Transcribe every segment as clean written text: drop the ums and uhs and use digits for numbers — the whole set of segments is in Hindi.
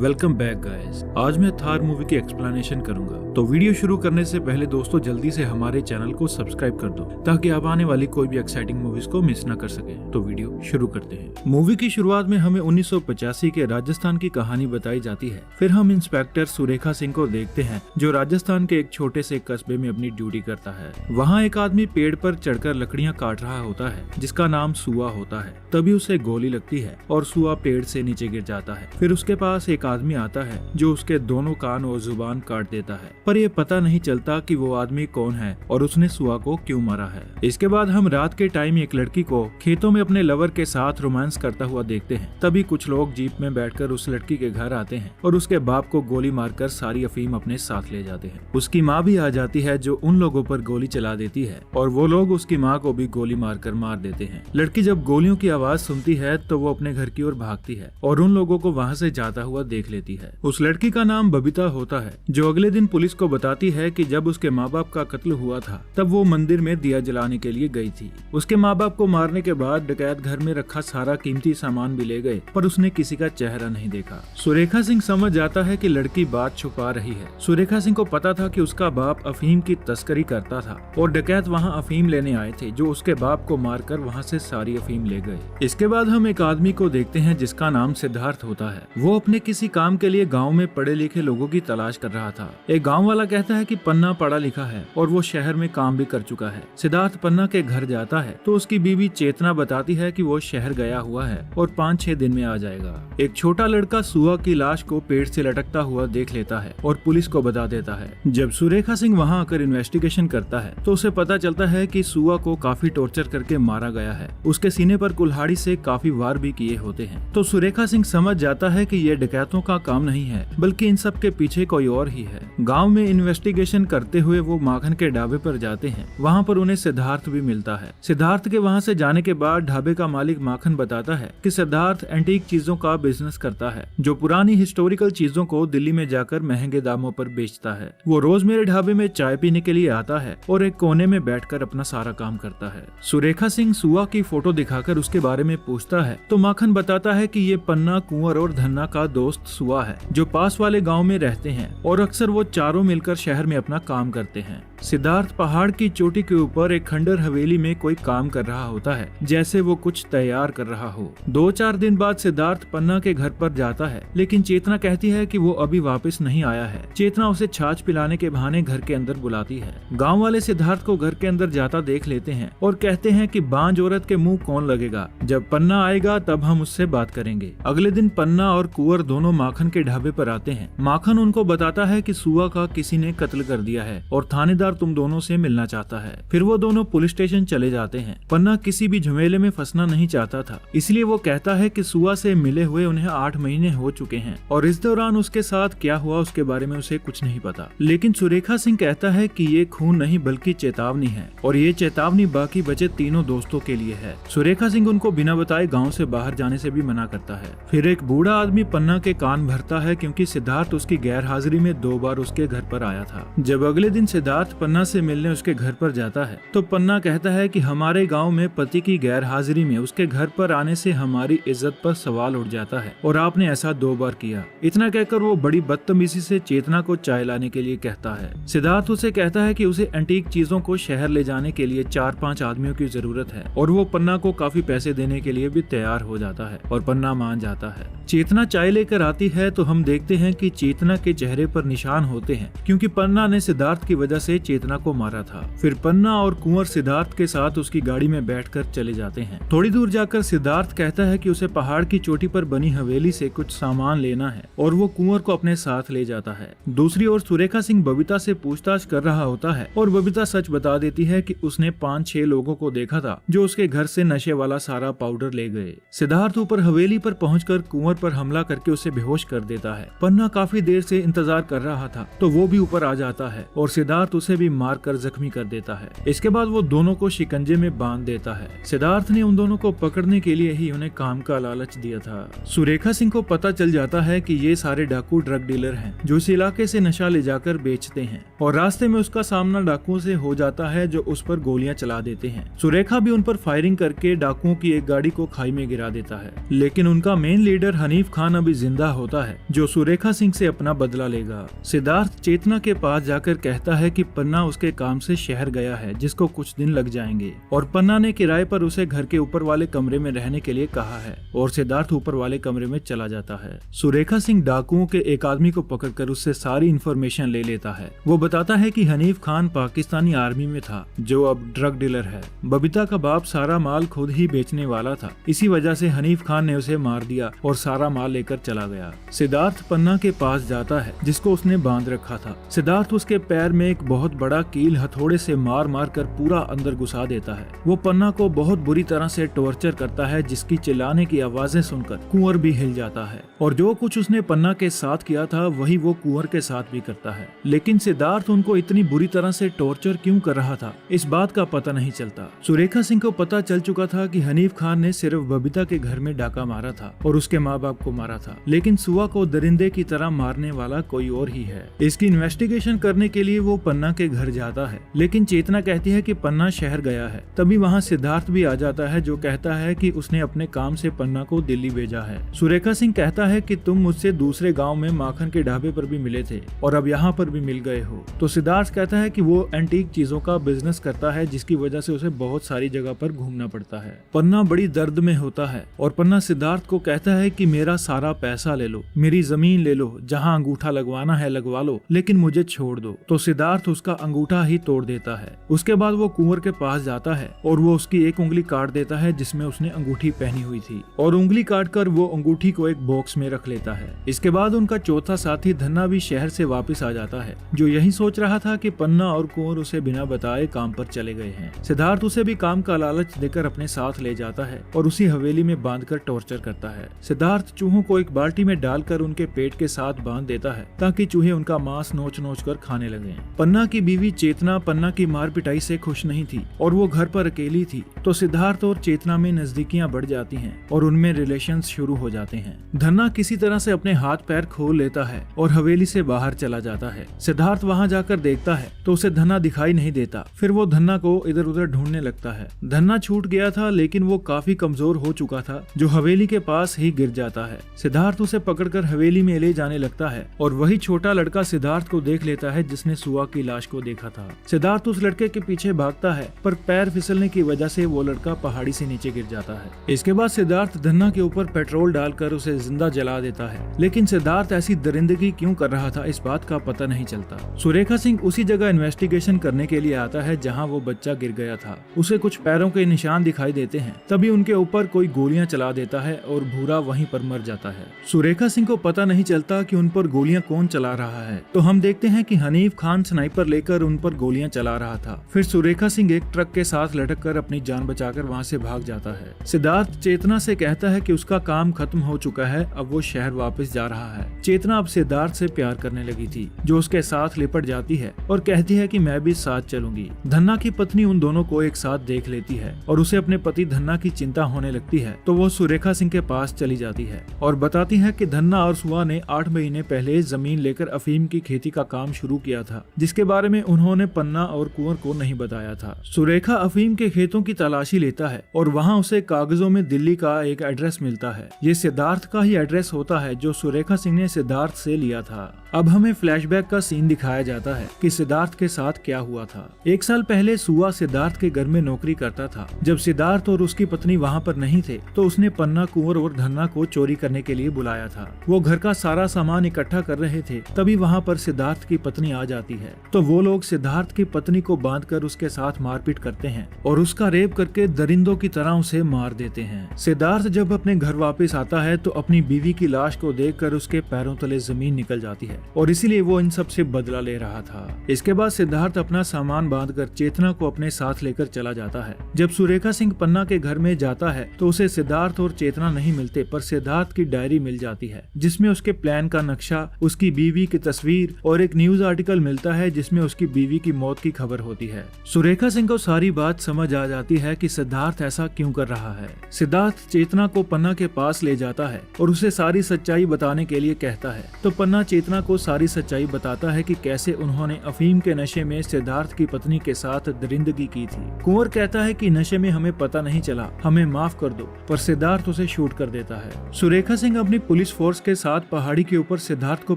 Welcome back guys. आज मैं थार मूवी की एक्सप्लेनेशन करूंगा, तो वीडियो शुरू करने से पहले दोस्तों जल्दी से हमारे चैनल को सब्सक्राइब कर दो ताकि आप आने वाली कोई भी एक्साइटिंग मूवीज को मिस ना कर सके। तो वीडियो शुरू करते हैं। मूवी की शुरुआत में हमें 1985 के राजस्थान की कहानी बताई जाती है। फिर हम इंस्पेक्टर सुरेखा सिंह को देखते हैं जो राजस्थान के एक छोटे से कस्बे में अपनी ड्यूटी करता है। वहाँ एक आदमी पेड़ पर चढ़कर लकड़ियाँ काट रहा होता है जिसका नाम सुआ होता है। तभी उसे गोली लगती है और सुआ पेड़ से नीचे गिर जाता है। फिर उसके पास एक आदमी आता है जो उसके दोनों कान और जुबान काट देता है, पर ये पता नहीं चलता कि वो आदमी कौन है और उसने सुआ को क्यों मारा है। इसके बाद हम रात के टाइम एक लड़की को खेतों में अपने लवर के साथ रोमांस करता हुआ देखते हैं। तभी कुछ लोग जीप में बैठकर उस लड़की के घर आते हैं और उसके बाप को गोली मारकर सारी अफीम अपने साथ ले जाते हैं। उसकी माँ भी आ जाती है जो उन लोगों पर गोली चला देती है और वो लोग उसकी माँ को भी गोली मारकर मार देते हैं। लड़की जब गोलियों की आवाज सुनती है तो वो अपने घर की ओर भागती है और उन लोगों को वहाँ से जाता हुआ देख लेती है। उस लड़की का नाम बबीता होता है जो अगले दिन पुलिस को बताती है कि जब उसके माँ बाप का कत्ल हुआ था तब वो मंदिर में दिया जलाने के लिए गई थी। उसके माँ बाप को मारने के बाद डकैत घर में रखा सारा कीमती सामान भी ले गए, पर उसने किसी का चेहरा नहीं देखा। सुरेखा सिंह समझ जाता है कि लड़की बात छुपा रही है। सुरेखा सिंह को पता था कि उसका बाप अफीम की तस्करी करता था और डकैत वहाँ अफीम लेने आए थे जो उसके बाप को मारकर वहाँ से सारी अफीम ले गए। इसके बाद हम एक आदमी को देखते हैं जिसका नाम सिद्धार्थ होता है। वो अपने किसी काम के लिए गांव में पढ़े लिखे लोगों की तलाश कर रहा था। एक गांव वाला कहता है कि पन्ना पढ़ा लिखा है और वो शहर में काम भी कर चुका है। सिद्धार्थ पन्ना के घर जाता है तो उसकी बीवी चेतना बताती है कि वो शहर गया हुआ है और 5-6 दिन में आ जाएगा। एक छोटा लड़का सुआ की लाश को पेड़ से लटकता हुआ देख लेता है और पुलिस को बता देता है। जब सुरेखा सिंह वहाँ आकर इन्वेस्टिगेशन करता है तो उसे पता चलता है कि सुआ को काफी टॉर्चर करके मारा गया है। उसके सीने पर कुल्हाड़ी से काफी वार भी किए होते हैं। तो सुरेखा सिंह समझ जाता है कि ये डकैतों का काम नहीं है बल्कि इन सब के पीछे कोई और ही है। गांव में इन्वेस्टिगेशन करते हुए वो माखन के ढाबे पर जाते हैं। वहां पर उन्हें सिद्धार्थ भी मिलता है। सिद्धार्थ के वहां से जाने के बाद ढाबे का मालिक माखन बताता है कि सिद्धार्थ एंटीक चीजों का बिजनेस करता है जो पुरानी हिस्टोरिकल चीजों को दिल्ली में जाकर महंगे दामों पर बेचता है। वो रोज मेरे ढाबे में चाय पीने के लिए आता है और एक कोने में बैठकर अपना सारा काम करता है। सुरेखा सिंह सुआ की फोटो दिखाकर उसके बारे में पूछता है तो माखन बताता है कि ये पन्ना, कुंवर और धन्ना का दोस्त सुआ है जो पास वाले गांव में रहते हैं और अक्सर वो चारों मिलकर शहर में अपना काम करते हैं। सिद्धार्थ पहाड़ की चोटी के ऊपर एक खंडर हवेली में कोई काम कर रहा होता है जैसे वो कुछ तैयार कर रहा हो। 2-4 दिन बाद सिद्धार्थ पन्ना के घर पर जाता है लेकिन चेतना कहती है कि वो अभी वापस नहीं आया है। चेतना उसे छाछ पिलाने के बहाने घर के अंदर बुलाती है। गाँव वाले सिद्धार्थ को घर के अंदर जाता देख लेते हैं और कहते हैं कि बांझ औरत के मुंह कौन लगेगा, जब पन्ना आएगा तब हम उससे बात करेंगे। अगले दिन पन्ना और कुंवर दोनों माखन के ढाबे पर आते हैं। माखन उनको बताता है कि सुआ का किसी ने कत्ल कर दिया है और थानेदार तुम दोनों से मिलना चाहता है। फिर वो दोनों पुलिस स्टेशन चले जाते हैं। पन्ना किसी भी झमेले में फंसना नहीं चाहता था, इसलिए वो कहता है कि सुआ से मिले हुए उन्हें 8 महीने हो चुके हैं और इस दौरान उसके साथ क्या हुआ उसके बारे में उसे कुछ नहीं पता। लेकिन सुरेखा सिंह कहता है कि ये खून नहीं बल्कि चेतावनी है और ये चेतावनी बाकी बचे तीनों दोस्तों के लिए है। सुरेखा सिंह उनको बिना बताए गाँव से बाहर जाने से भी मना करता है। फिर एक बूढ़ा आदमी पन्ना के कान भरता है क्योंकि सिद्धार्थ उसकी गैर हाजिरी में 2 बार उसके घर पर आया था। जब अगले दिन सिद्धार्थ पन्ना से मिलने उसके घर पर जाता है तो पन्ना कहता है कि हमारे गांव में पति की गैर हाजिरी में उसके घर पर आने से हमारी इज्जत पर सवाल उठ जाता है और आपने ऐसा 2 बार किया। इतना कहकर वो बड़ी बदतमीजी से चेतना को चाय लाने के लिए कहता है। सिद्धार्थ उसे कहता है कि उसे एंटीक चीजों को शहर ले जाने के लिए 4-5 आदमियों की जरूरत है और वो पन्ना को काफी पैसे देने के लिए भी तैयार हो जाता है और पन्ना मान जाता है। चेतना चाय लेकर आती है तो हम देखते हैं कि चेतना के चेहरे पर निशान होते हैं क्योंकि पन्ना ने सिद्धार्थ की वजह से चेतना को मारा था। फिर पन्ना और कुंवर सिद्धार्थ के साथ उसकी गाड़ी में बैठकर चले जाते हैं। थोड़ी दूर जाकर सिद्धार्थ कहता है कि उसे पहाड़ की चोटी पर बनी हवेली से कुछ सामान लेना है और वो कुंवर को अपने साथ ले जाता है। दूसरी ओर सुरेखा सिंह बबीता से पूछताछ कर रहा होता है और बबीता सच बता देती है कि उसने 5-6 लोगों को देखा था जो उसके घर से नशे वाला सारा पाउडर ले गए। सिद्धार्थ ऊपर हवेली पर पहुंचकर कुंवर पर हमला करके उसे बेहोश कर देता है। पन्ना काफी देर से इंतजार कर रहा था तो वो भी ऊपर आ जाता है और सिद्धार्थ उसे उसे भी मारकर जख्मी कर देता है। इसके बाद वो दोनों को शिकंजे में बांध देता है। सिद्धार्थ ने उन दोनों को पकड़ने के लिए ही उन्हें काम का लालच दिया था। सुरेखा सिंह को पता चल जाता है कि ये सारे डाकू ड्रग डीलर हैं जो इस इलाके से नशा ले जाकर बेचते हैं, और रास्ते में उसका सामना डाकुओं से हो जाता है जो उस पर गोलियां चला देते हैं। सुरेखा भी उन पर फायरिंग करके डाकुओं की एक गाड़ी को खाई में गिरा देता है, लेकिन उनका मेन लीडर हनीफ खान अभी जिंदा होता है जो सुरेखा सिंह से अपना बदला लेगा। सिद्धार्थ चेतना के पास जाकर कहता है कि पन्ना उसके काम से शहर गया है जिसको कुछ दिन लग जाएंगे, और पन्ना ने किराए पर उसे घर के ऊपर वाले कमरे में रहने के लिए कहा है, और सिद्धार्थ ऊपर वाले कमरे में चला जाता है। सुरेखा सिंह डाकुओं के एक आदमी को पकड़कर उससे सारी इन्फॉर्मेशन ले लेता है। वो बताता है कि हनीफ खान पाकिस्तानी आर्मी में था जो अब ड्रग डीलर है। बबीता का बाप सारा माल खुद ही बेचने वाला था, इसी वजह से हनीफ खान ने उसे मार दिया और सारा माल लेकर चला गया। सिद्धार्थ पन्ना के पास जाता है जिसको उसने बांध रखा था। सिद्धार्थ उसके पैर में एक बहुत बड़ा कील हथौड़े से मार मार कर पूरा अंदर घुसा देता है। वो पन्ना को बहुत बुरी तरह से टॉर्चर करता है जिसकी चिल्लाने की आवाजें सुनकर कुंवर भी हिल जाता है, और जो कुछ उसने पन्ना के साथ किया था वही वो कुंवर के साथ भी करता है। लेकिन सिद्धार्थ उनको इतनी बुरी तरह से टॉर्चर क्यों कर रहा था इस बात का पता नहीं चलता। सुरेखा सिंह को पता चल चुका था कि हनीफ खान ने सिर्फ बबीता के घर में डाका मारा था और उसके माँ बाप को मारा था, लेकिन सुआ को दरिंदे की तरह मारने वाला कोई और ही है। इसकी इन्वेस्टिगेशन करने के लिए वो पन्ना के घर जाता है, लेकिन चेतना कहती है कि पन्ना शहर गया है। तभी वहाँ सिद्धार्थ भी आ जाता है जो कहता है कि उसने अपने काम से पन्ना को दिल्ली भेजा है। सुरेखा सिंह कहता है कि तुम मुझसे दूसरे गांव में माखन के ढाबे पर भी मिले थे और अब यहाँ पर भी मिल गए हो। तो सिद्धार्थ कहता है कि वो एंटीक चीजों का बिजनेस करता है जिसकी वजह से उसे बहुत सारी जगह पर घूमना पड़ता है। पन्ना बड़ी दर्द में होता है और पन्ना सिद्धार्थ को कहता है कि मेरा सारा पैसा ले लो, मेरी जमीन ले लो, जहाँ अंगूठा लगवाना है लगवा लो, लेकिन मुझे छोड़ दो। तो सिद्धार्थ उसका अंगूठा ही तोड़ देता है। उसके बाद वो कुंवर के पास जाता है और वो उसकी एक उंगली काट देता है जिसमें उसने अंगूठी पहनी हुई थी, और उंगली काट कर वो अंगूठी को एक बॉक्स में रख लेता है। इसके बाद उनका चौथा साथी धन्ना भी शहर से वापस आ जाता है, जो यही सोच रहा था कि पन्ना और कुंवर उसे बिना बताए काम पर चले गए हैं। सिद्धार्थ उसे भी काम का लालच देकर अपने साथ ले जाता है और उसी हवेली में बांधकर टॉर्चर करता है। सिद्धार्थ चूहों को एक बाल्टी में डालकर उनके पेट के साथ बांध देता है ताकि चूहे उनका मांस नोच नोच कर खाने लगे। पन्ना की बीवी चेतना पन्ना की मार पिटाई से खुश नहीं थी और वो घर पर अकेली थी, तो सिद्धार्थ और चेतना में नजदीकियां बढ़ जाती हैं और उनमें रिलेशंस शुरू हो जाते हैं। धन्ना किसी तरह से अपने हाथ पैर खोल लेता है और हवेली से बाहर चला जाता है। सिद्धार्थ वहां जाकर देखता है तो उसे धन्ना दिखाई नहीं देता। फिर वो धन्ना को इधर उधर ढूंढने लगता है। धन्ना छूट गया था लेकिन वो काफी कमजोर हो चुका था, जो हवेली के पास ही गिर जाता है। सिद्धार्थ उसे पकड़कर हवेली में ले जाने लगता है और वही छोटा लड़का सिद्धार्थ को देख लेता है जिसने सुआ की लाश को देखा था। सिद्धार्थ उस लड़के के पीछे भागता है पर पैर फिसलने की वजह से वो लड़का पहाड़ी से नीचे गिर जाता है। इसके बाद सिद्धार्थ धन्ना के ऊपर पेट्रोल डालकर उसे जिंदा जला देता है, लेकिन सिद्धार्थ ऐसी दरिंदगी क्यों कर रहा था इस बात का पता नहीं चलता। सुरेखा सिंह उसी जगह इन्वेस्टिगेशन करने के लिए आता है जहां वो बच्चा गिर गया था। उसे कुछ पैरों के निशान दिखाई देते हैं, तभी उनके ऊपर कोई गोलियां चला देता है और भूरा वहीं पर मर जाता है। सुरेखा सिंह को पता नहीं चलता कि उन पर गोलियां कौन चला रहा है, तो हम देखते हैं कि हनीफ खान स्नाइपर लेकर उन पर गोलियां चला रहा था। फिर सुरेखा सिंह एक ट्रक के साथ लटक कर अपनी जान बचाकर वहां से भाग जाता है। सिद्धार्थ चेतना से कहता है कि उसका काम खत्म हो चुका है, अब वो शहर वापस जा रहा है। चेतना अब सिद्धार्थ से प्यार करने लगी थी, जो उसके साथ लिपट जाती है और कहती है कि मैं भी साथ चलूंगी। धन्ना की पत्नी उन दोनों को एक साथ देख लेती है और उसे अपने पति धन्ना की चिंता होने लगती है, तो वो सुरेखा सिंह के पास चली जाती है और बताती है कि धन्ना और सुआ ने 8 महीने पहले जमीन लेकर अफीम की खेती का काम शुरू किया था, जिसके बारे में उन्होंने पन्ना और कुंवर को नहीं बताया था। सुरेखा अफीम के खेतों की तलाशी लेता है और वहाँ उसे कागजों में दिल्ली का एक एड्रेस मिलता है। ये सिद्धार्थ का ही एड्रेस होता है जो सुरेखा सिंह ने सिद्धार्थ से लिया था। अब हमें फ्लैशबैक का सीन दिखाया जाता है कि सिद्धार्थ के साथ क्या हुआ था। 1 साल पहले सुआ सिद्धार्थ के घर में नौकरी करता था। जब सिद्धार्थ और उसकी पत्नी वहाँ पर नहीं थे तो उसने पन्ना, कुंवर और धन्ना को चोरी करने के लिए बुलाया था। वो घर का सारा सामान इकट्ठा कर रहे थे, तभी वहाँ पर सिद्धार्थ की पत्नी आ जाती है। तो वो लोग सिद्धार्थ की पत्नी को बांधकर उसके साथ मारपीट करते हैं और उसका रेप करके दरिंदों की तरह उसे मार देते हैं। सिद्धार्थ जब अपने घर वापस आता है तो अपनी बीवी की लाश को देखकर उसके पैरों तले जमीन निकल जाती है और इसीलिए वो इन सब से बदला ले रहा था। इसके बाद सिद्धार्थ अपना सामान बांधकर चेतना को अपने साथ लेकर चला जाता है। जब सुरेखा सिंह पन्ना के घर में जाता है तो उसे सिद्धार्थ और चेतना नहीं मिलते, पर सिद्धार्थ की डायरी मिल जाती है जिसमें उसके प्लान का नक्शा, उसकी बीवी की तस्वीर और एक न्यूज आर्टिकल मिलता है जिसमें में उसकी बीवी की मौत की खबर होती है। सुरेखा सिंह को सारी बात समझ आ जाती है कि सिद्धार्थ ऐसा क्यों कर रहा है। सिद्धार्थ चेतना को पन्ना के पास ले जाता है और उसे सारी सच्चाई बताने के लिए कहता है। तो पन्ना चेतना को सारी सच्चाई बताता है कि कैसे उन्होंने अफीम के नशे में सिद्धार्थ की पत्नी के साथ दरिंदगी की थी। कुंवर कहता है कि नशे में हमें पता नहीं चला, हमें माफ कर दो, पर सिद्धार्थ उसे शूट कर देता है। सुरेखा सिंह अपनी पुलिस फोर्स के साथ पहाड़ी के ऊपर सिद्धार्थ को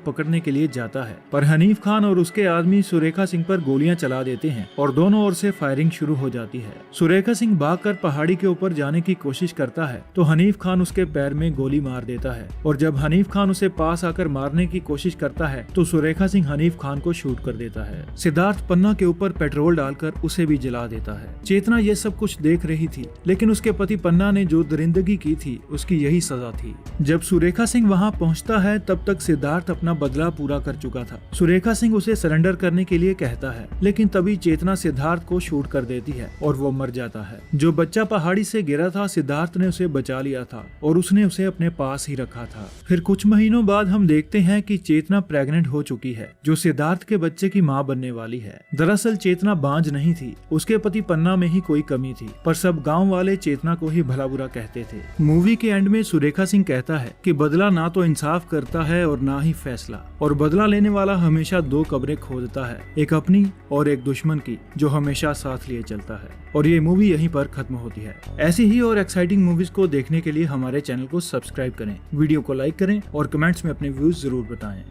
पकड़ने के लिए जाता है, पर हनीफ खान और उसके आदमी सुरेखा सिंह पर गोलियां चला देते हैं और दोनों ओर से फायरिंग शुरू हो जाती है। सुरेखा सिंह भागकर पहाड़ी के ऊपर जाने की कोशिश करता है तो हनीफ खान उसके पैर में गोली मार देता है, और जब हनीफ खान उसे पास आकर मारने की कोशिश करता है तो सुरेखा सिंह हनीफ खान को शूट कर देता है। सिद्धार्थ पन्ना के ऊपर पेट्रोल डालकर उसे भी जला देता है। चेतना ये सब कुछ देख रही थी, लेकिन उसके पति पन्ना ने जो दरिंदगी की थी उसकी यही सजा थी। जब सुरेखा सिंह वहां पहुंचता है तब तक सिद्धार्थ अपना बदला पूरा कर चुका था। सुरेखा सिंह उसे सरेंडर करने के लिए कहता है, लेकिन तभी चेतना सिद्धार्थ को शूट कर देती है और वो मर जाता है। जो बच्चा पहाड़ी से गिरा था सिद्धार्थ ने उसे बचा लिया था और उसने उसे अपने पास ही रखा था। फिर कुछ महीनों बाद हम देखते हैं कि चेतना प्रेग्नेंट हो चुकी है, जो सिद्धार्थ के बच्चे की मां बनने वाली है। दरअसल चेतना बांझ नहीं थी, उसके पति पन्ना में ही कोई कमी थी, पर सब गांव वाले चेतना को ही भला बुरा कहते थे। मूवी के एंड में सुरेखा सिंह कहता है कि बदला ना तो इंसाफ करता है और ना ही फैसला, और बदला लेने वाला हमेशा दो कब्रें खोदता है, एक अपनी और एक दुश्मन की, जो हमेशा साथ लिए चलता है। और ये मूवी यहीं पर खत्म होती है। ऐसी ही और एक्साइटिंग मूवीज को देखने के लिए हमारे चैनल को सब्सक्राइब करें, वीडियो को लाइक करें और कमेंट्स में अपने व्यूज जरूर बताएं।